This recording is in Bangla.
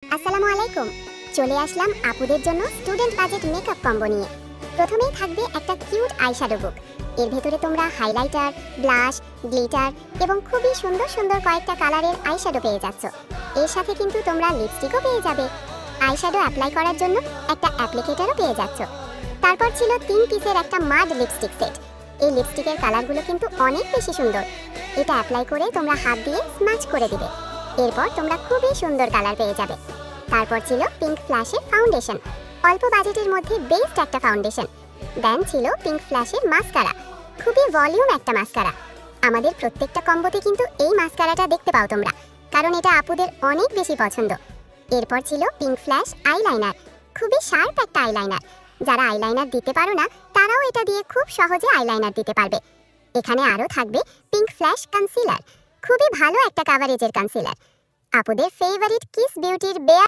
আসসালামু আলাইকুম। চলে আসলাম আপুদের জন্য স্টুডেন্ট বাজেট মেকআপ কম্বো নিয়ে। প্রথমেই থাকবে একটা কিউট আইশ্যাডো বুক। এর ভেতরে তোমরা হাইলাইটার, ব্লাশ, গ্লিটার এবং খুবই সুন্দর সুন্দর কয়েকটা কালারের আইশ্যাডো পেয়ে যাচ্ছ। এর সাথে কিন্তু তোমরা লিপস্টিকও পেয়ে যাবে। আইশ্যাডো অ্যাপ্লাই করার জন্য একটা অ্যাপ্লিকেটরও পেয়ে যাচ্ছ। তারপর ছিল 3 পিসের একটা মাড লিপস্টিক সেট। এই লিপস্টিকের কালারগুলো কিন্তু অনেক বেশি সুন্দর। এটা অ্যাপ্লাই করে তোমরা হাত দিয়ে স্মাচ করে দিবে। এরপর তোমরা খুবই সুন্দর কালার পেয়ে যাবে। তারপর ছিল পিঙ্ক ফ্ল্যাশের ফাউন্ডেশন, অল্প বাজেটের মধ্যে বেস্ট একটা ফাউন্ডেশন। দেন ছিল পিঙ্ক ফ্ল্যাশের মাস্কারা, খুবই ভলিউম একটা মাস্কারা। আমাদের প্রত্যেকটা কম্বোতে কিন্তু এই মাস্কারাটা দেখতে পাও তোমরা, কারণ এটা আপুদের অনেক বেশি পছন্দ। এরপর ছিল পিঙ্ক ফ্ল্যাশ আইলাইনার, খুবই শার্প একটা আইলাইনার। যারা আইলাইনার দিতে পারো না তারাও এটা দিয়ে খুব সহজে আইলাইনার দিতে পারবে। এখানে আরও থাকবে পিঙ্ক ফ্ল্যাশ কনসিলার, খুবই ভালো একটা কাভারেজের কনসিলার। আপুদের ফেভারিট কিস বিউটির বেয়ার